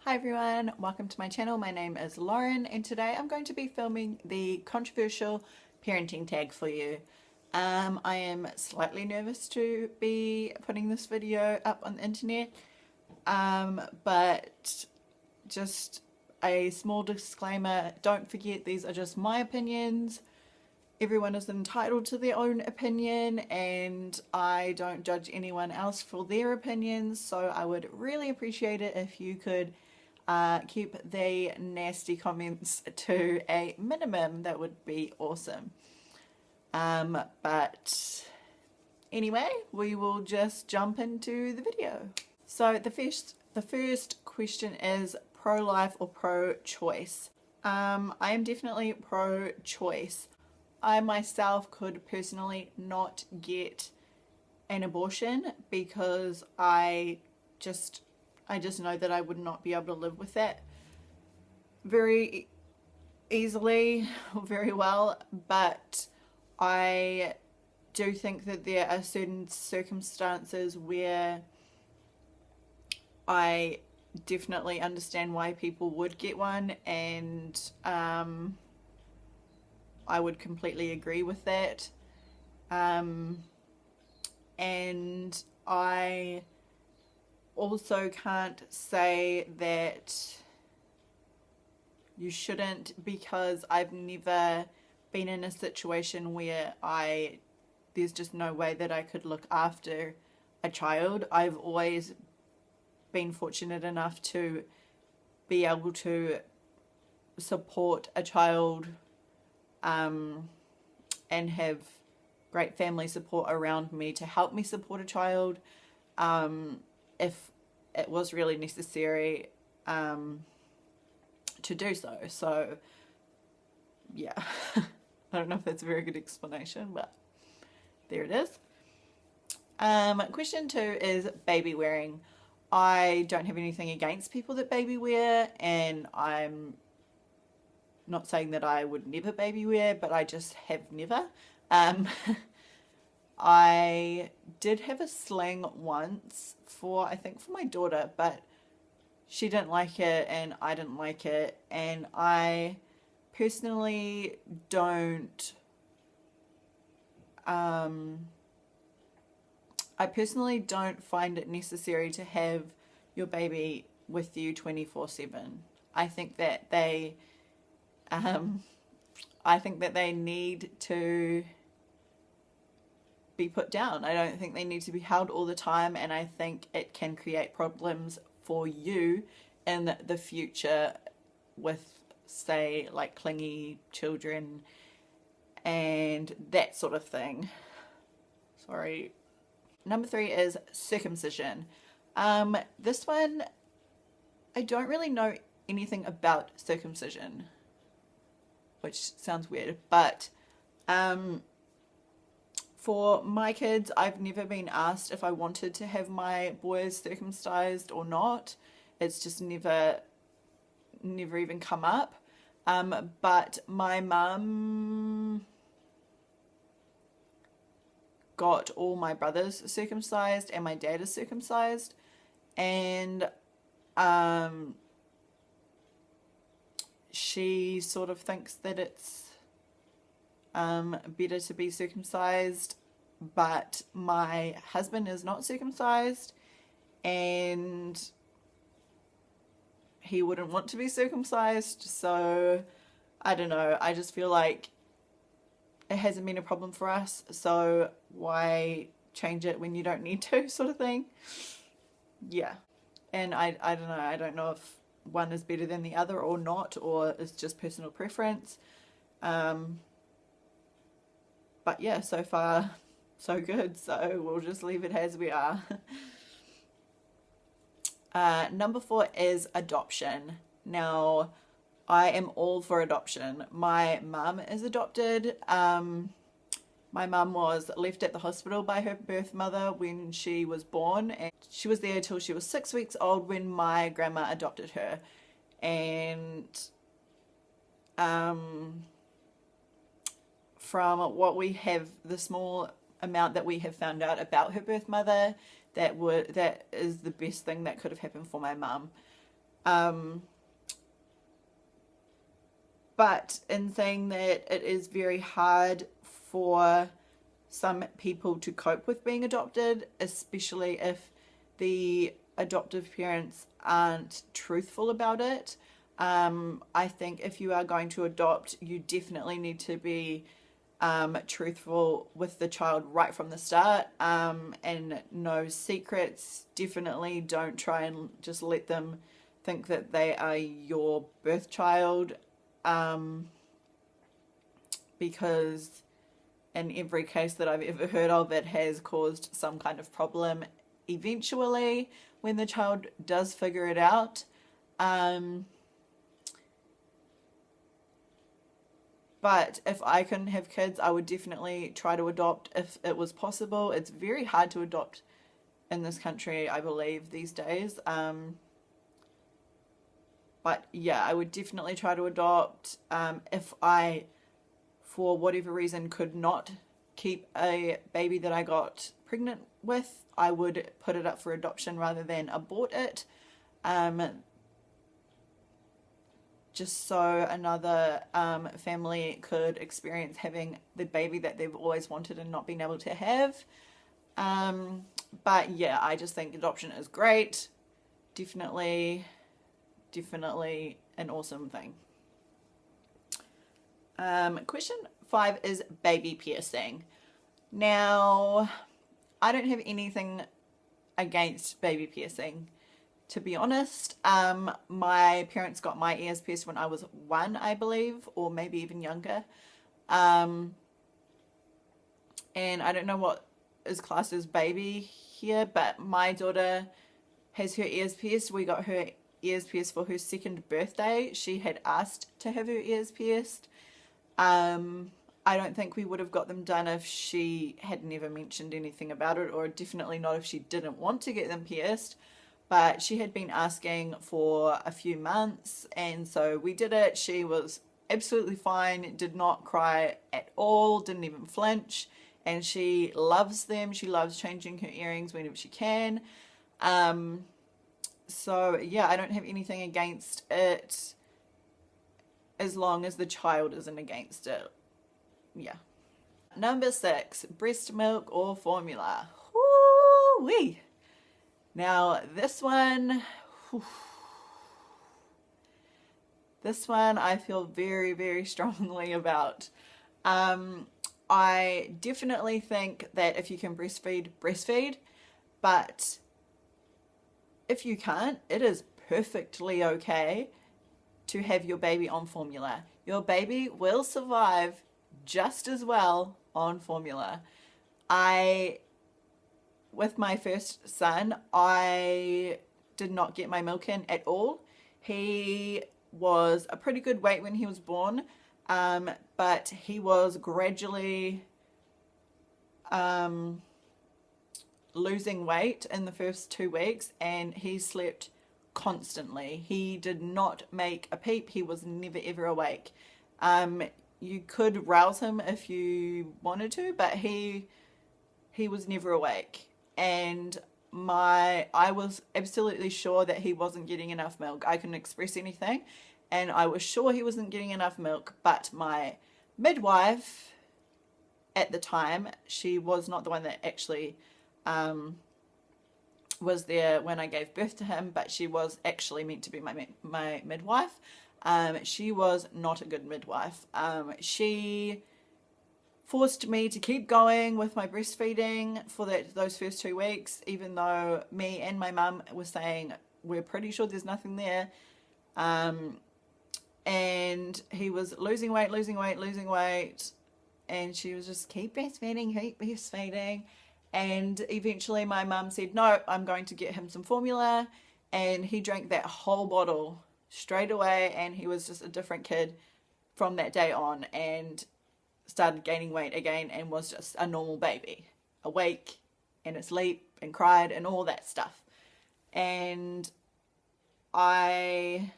Hi everyone, welcome to my channel. My name is Lauren and today I'm going to be filming the controversial parenting tag for you. I am slightly nervous to be putting this video up on the internet, but just a small disclaimer, don't forget these are just my opinions. Everyone is entitled to their own opinion and I don't judge anyone else for their opinions, so I would really appreciate it if you could keep the nasty comments to a minimum. That would be awesome. But anyway, we will just jump into the video. So the first question is pro-life or pro-choice. I am definitely pro-choice. I myself could personally not get an abortion because I just know that I would not be able to live with that very easily or very well, but I do think that there are certain circumstances where I definitely understand why people would get one, and I would completely agree with that. And I also can't say that you shouldn't, because I've never been in a situation where there's just no way that I could look after a child. I've always been fortunate enough to be able to support a child and have great family support around me to help me support a child if it was really necessary to do so. So yeah, I don't know if that's a very good explanation, but there it is. Question 2 is baby wearing. I don't have anything against people that baby wear, and I'm not saying that I would never baby wear, but I just have never. I did have a sling once I think for my daughter, but she didn't like it and I didn't like it, and I personally don't find it necessary to have your baby with you 24/7. I think that they need to be put down. I don't think they need to be held all the time, and I think it can create problems for you in the future with, say, like clingy children and that sort of thing. Sorry. Number 3 is circumcision. This one, I don't really know anything about circumcision, which sounds weird, but for my kids, I've never been asked if I wanted to have my boys circumcised or not. It's just never even come up. But my mum got all my brothers circumcised and my dad is circumcised, and she sort of thinks that it's better to be circumcised, but my husband is not circumcised and he wouldn't want to be circumcised, so I don't know. I just feel like it hasn't been a problem for us, so why change it when you don't need to, sort of thing. Yeah. And I don't know. I don't know if one is better than the other or not, or it's just personal preference. But yeah, so far so good, so we'll just leave it as we are. Number 4 is adoption. Now, I am all for adoption. My mum is adopted. My mum was left at the hospital by her birth mother when she was born, and she was there till she was 6 weeks old when my grandma adopted her. And from what we have, the small amount that we have found out about her birth mother, that is the best thing that could have happened for my mum. But in saying that, it is very hard for some people to cope with being adopted, especially if the adoptive parents aren't truthful about it. I think if you are going to adopt, you definitely need to be truthful with the child right from the start, and no secrets. Definitely don't try and just let them think that they are your birth child, because in every case that I've ever heard of, it has caused some kind of problem eventually when the child does figure it out. But if I couldn't have kids, I would definitely try to adopt if it was possible. It's very hard to adopt in this country, I believe, these days. But yeah, I would definitely try to adopt. If I, for whatever reason, could not keep a baby that I got pregnant with, I would put it up for adoption rather than abort it. Just so another family could experience having the baby that they've always wanted and not been able to have. But yeah, I just think adoption is great. Definitely an awesome thing. Question 5 is baby piercing. Now, I don't have anything against baby piercing, to be honest. My parents got my ears pierced when I was 1, I believe, or maybe even younger. And I don't know what is classed as baby here, but my daughter has her ears pierced. We got her ears pierced for her 2nd birthday. She had asked to have her ears pierced. I don't think we would have got them done if she had never mentioned anything about it, or definitely not if she didn't want to get them pierced. But she had been asking for a few months, and so we did it. She was absolutely fine, did not cry at all, didn't even flinch, and she loves them. She loves changing her earrings whenever she can. So yeah, I don't have anything against it as long as the child isn't against it. Yeah. Number 6, breast milk or formula. Woo-wee. Now this one I feel very, very strongly about. I definitely think that if you can breastfeed, breastfeed, but if you can't, it is perfectly okay to have your baby on formula. Your baby will survive just as well on formula. With my first son, I did not get my milk in at all. He was a pretty good weight when he was born, but he was gradually losing weight in the first 2 weeks, and he slept constantly. He did not make a peep. He was never ever awake. You could rouse him if you wanted to, but he was never awake. And I was absolutely sure that he wasn't getting enough milk. I couldn't express anything, and I was sure he wasn't getting enough milk, but my midwife at the time, she was not the one that actually was there when I gave birth to him, but she was actually meant to be my midwife. She was not a good midwife. She forced me to keep going with my breastfeeding for those first 2 weeks, even though me and my mum were saying we're pretty sure there's nothing there. And he was losing weight, and she was just keep breastfeeding. And eventually my mum said, no, I'm going to get him some formula, and he drank that whole bottle straight away, and he was just a different kid from that day on, and started gaining weight again, and was just a normal baby, awake and asleep and cried and all that stuff. And I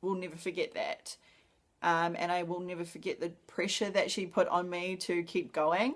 will never forget that. And I will never forget the pressure that she put on me to keep going,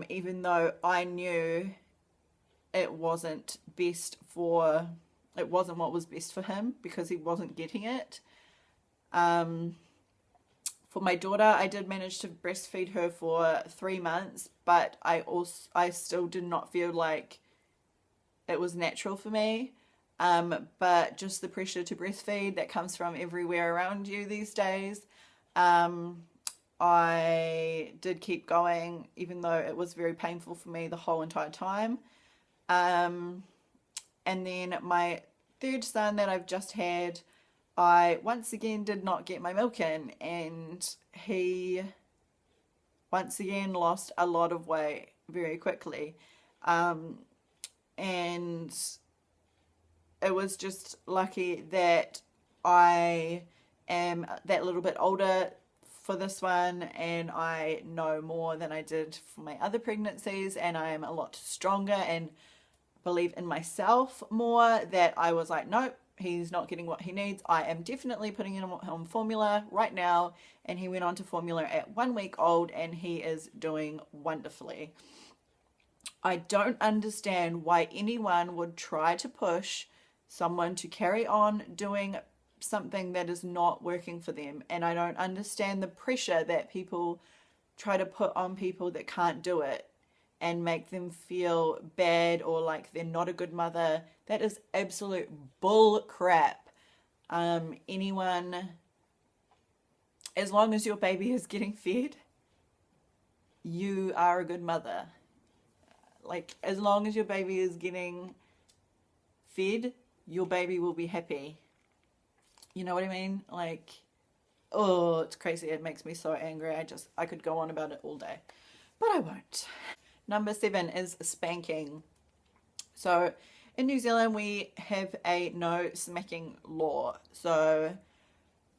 even though I knew it wasn't best for it wasn't what was best for him because he wasn't getting it. For my daughter, I did manage to breastfeed her for 3 months, but I still did not feel like it was natural for me. But just the pressure to breastfeed that comes from everywhere around you these days. I did keep going, even though it was very painful for me the whole entire time. And then my third son that I've just had, I once again did not get my milk in, and he once again lost a lot of weight very quickly. And it was just lucky that I am that little bit older for this one, and I know more than I did for my other pregnancies, and I am a lot stronger and believe in myself more, that I was like, nope, he's not getting what he needs. I am definitely putting him on formula right now. And he went on to formula at 1 week old, and he is doing wonderfully. I don't understand why anyone would try to push someone to carry on doing something that is not working for them. And I don't understand the pressure that people try to put on people that can't do it and make them feel bad or like they're not a good mother. That is absolute bull crap. Anyone, as long as your baby is getting fed, you are a good mother. Like, as long as your baby is getting fed, your baby will be happy. You know what I mean? Like, oh, it's crazy. It makes me so angry. I could go on about it all day, but I won't. Number 7 is spanking. So in New Zealand, we have a no smacking law. So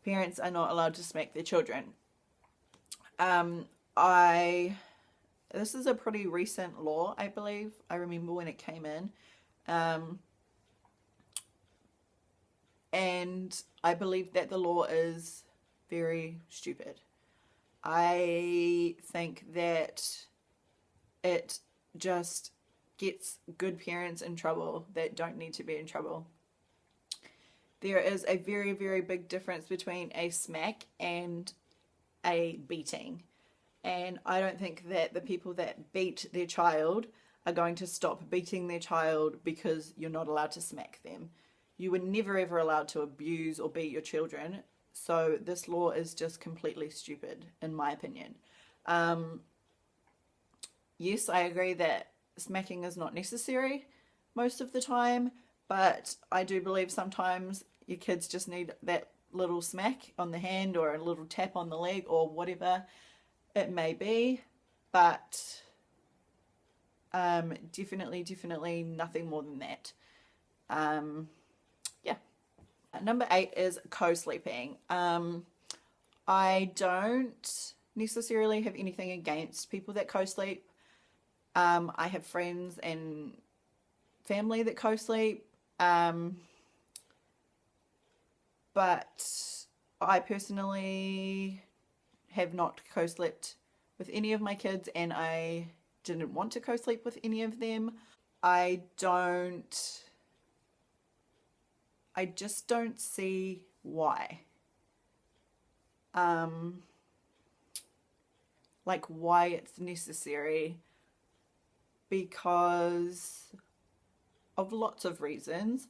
parents are not allowed to smack their children. This is a pretty recent law, I believe. I remember when it came in. And I believe that the law is very stupid. I think that it just gets good parents in trouble that don't need to be in trouble. There is a very, very big difference between a smack and a beating. And I don't think that the people that beat their child are going to stop beating their child because you're not allowed to smack them. You were never ever allowed to abuse or beat your children. So this law is just completely stupid, in my opinion. Yes, I agree that smacking is not necessary most of the time, but I do believe sometimes your kids just need that little smack on the hand or a little tap on the leg or whatever it may be. But definitely nothing more than that. Yeah. Number 8 is co-sleeping. I don't necessarily have anything against people that co-sleep. I have friends and family that co-sleep. But I personally have not co-slept with any of my kids, and I didn't want to co-sleep with any of them. I just don't see why. Like why it's necessary, because of lots of reasons.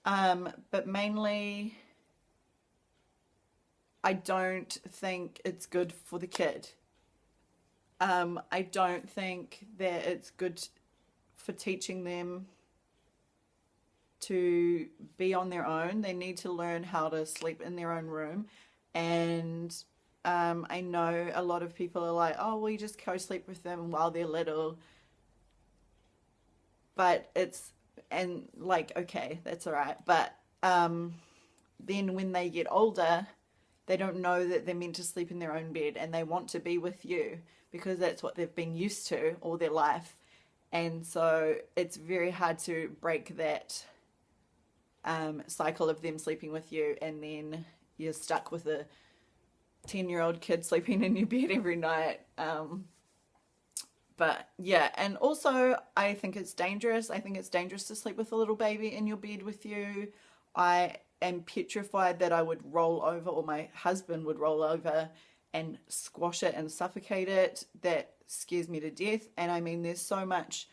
But mainly I don't think it's good for the kid. I don't think that it's good for teaching them to be on their own. They need to learn how to sleep in their own room. And I know a lot of people are like, oh, we just co-sleep with them while they're little. But okay, that's all right. But then when they get older, they don't know that they're meant to sleep in their own bed, and they want to be with you because that's what they've been used to all their life. And so it's very hard to break that cycle of them sleeping with you, and then you're stuck with a 10-year-old kid sleeping in your bed every night. But yeah, and also I think it's dangerous. I think it's dangerous to sleep with a little baby in your bed with you. I am petrified that I would roll over, or my husband would roll over and squash it and suffocate it. That scares me to death. And I mean, there's so much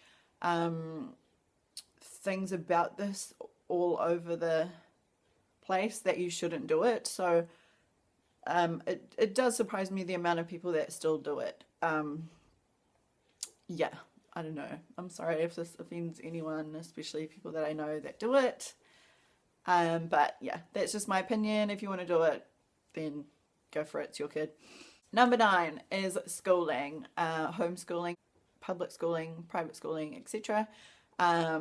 things about this all over the place that you shouldn't do it. So it does surprise me the amount of people that still do it. Yeah, I don't know. I'm sorry if this offends anyone, especially people that I know that do it. But yeah, that's just my opinion. If you want to do it, then go for it. It's your kid. Number 9 is schooling, homeschooling, public schooling, private schooling, etc. I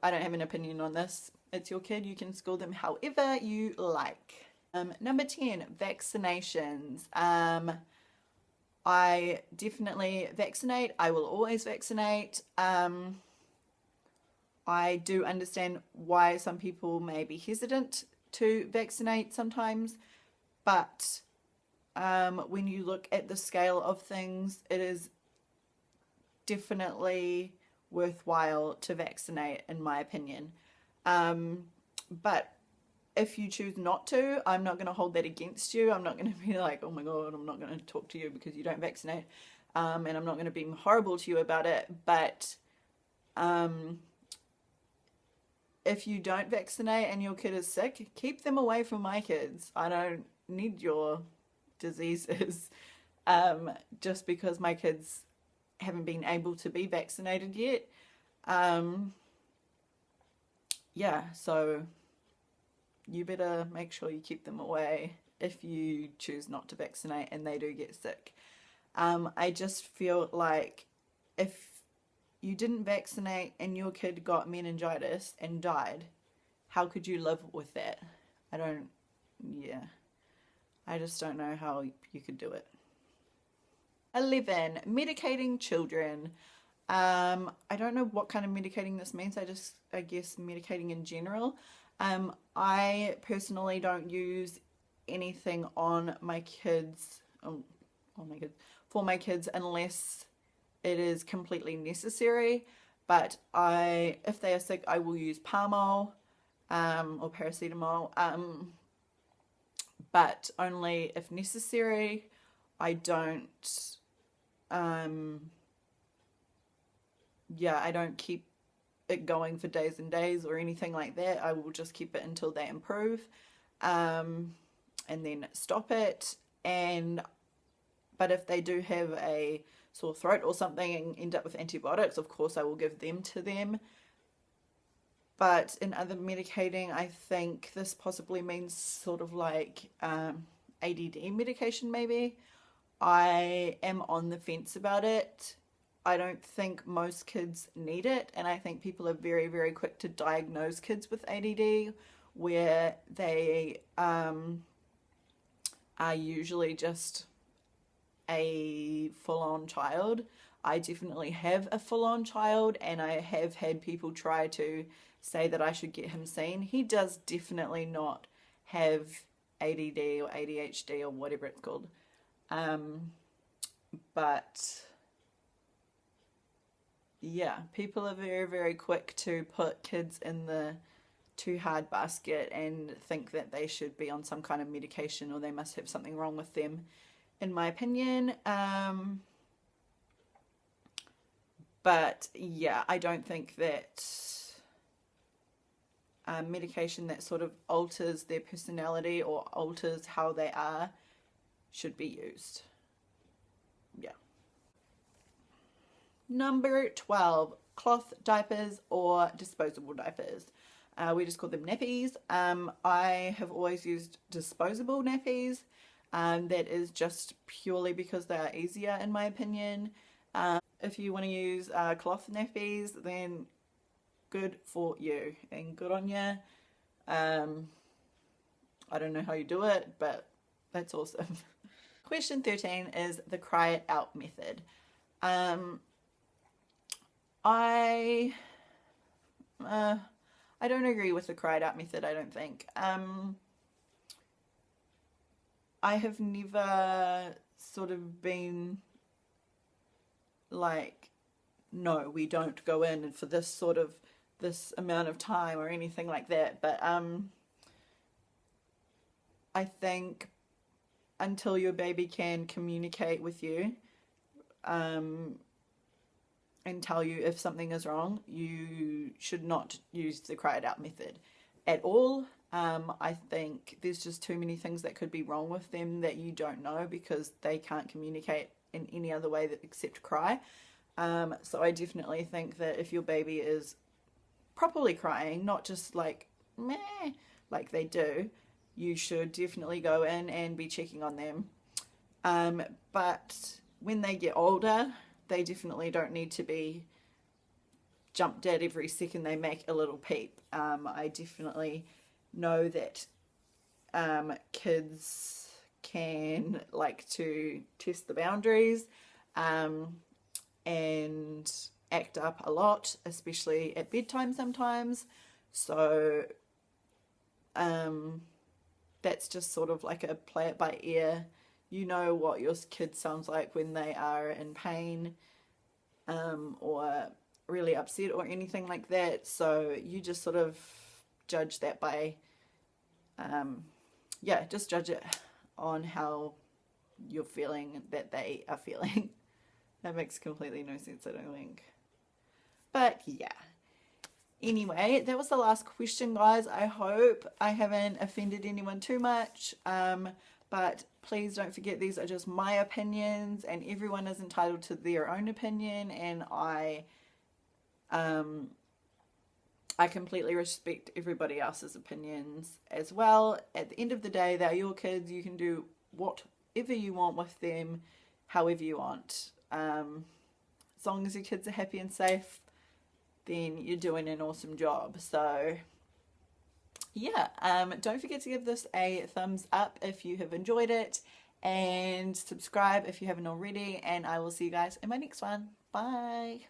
don't have an opinion on this. It's your kid. You can school them however you like. Number 10, vaccinations. I definitely vaccinate. I will always vaccinate. I do understand why some people may be hesitant to vaccinate sometimes, but when you look at the scale of things, it is definitely worthwhile to vaccinate, in my opinion. But if you choose not to, I'm not going to hold that against you. I'm not going to be like, oh my God, I'm not going to talk to you because you don't vaccinate. And I'm not going to be horrible to you about it. But if you don't vaccinate and your kid is sick, keep them away from my kids. I don't need your diseases just because my kids haven't been able to be vaccinated yet. Yeah, so you better make sure you keep them away if you choose not to vaccinate and they do get sick. I just feel like if you didn't vaccinate and your kid got meningitis and died, how could you live with that? I just don't know how you could do it. 11, medicating children. I don't know what kind of medicating this means. I guess medicating in general. I personally don't use anything on my kids, for my kids unless it is completely necessary. But if they are sick, I will use Palmol or paracetamol, but only if necessary. I don't, I don't keep it going for days and days or anything like that. I will just keep it until they improve, and then stop it. But if they do have a sore throat or something and end up with antibiotics, of course I will give them to them. But in other medicating, I think this possibly means sort of like ADD medication maybe. I am on the fence about it. I don't think most kids need it, and I think people are very, very quick to diagnose kids with ADD, where they are usually just a full-on child. I definitely have a full-on child, and I have had people try to say that I should get him seen. He does definitely not have ADD or ADHD or whatever it's called. But yeah, people are very, very quick to put kids in the too hard basket and think that they should be on some kind of medication or they must have something wrong with them, in my opinion. But yeah, I don't think that medication that sort of alters their personality or alters how they are should be used. Yeah. Number 12, cloth diapers or disposable diapers. We just call them nappies. I have always used disposable nappies. That is just purely because they are easier, in my opinion. If you want to use cloth nappies, then good for you and good on you. I don't know how you do it, but that's awesome. Question 13 is the cry it out method. I don't agree with the cry it out method, I don't think. I have never sort of been like, no, we don't go in for this amount of time or anything like that. But I think until your baby can communicate with you and tell you if something is wrong, you should not use the cry it out method at all. I think there's just too many things that could be wrong with them that you don't know because they can't communicate in any other way except cry. So I definitely think that if your baby is properly crying, not just like meh, like they do, you should definitely go in and be checking on them. But when they get older, they definitely don't need to be jumped at every second they make a little peep. I definitely know that kids can like to test the boundaries and act up a lot, especially at bedtime sometimes. So that's just sort of like a play it by ear. You know what your kid sounds like when they are in pain or really upset or anything like that. So you just sort of judge that by, just judge it on how you're feeling that they are feeling. That makes completely no sense, I don't think. But yeah. Anyway, that was the last question, guys. I hope I haven't offended anyone too much. But please don't forget, these are just my opinions, and everyone is entitled to their own opinion, and I completely respect everybody else's opinions as well. At the end of the day, they're your kids. You can do whatever you want with them, however you want. As long as your kids are happy and safe, then you're doing an awesome job. So yeah, don't forget to give this a thumbs up if you have enjoyed it, and subscribe if you haven't already, and I will see you guys in my next one. Bye.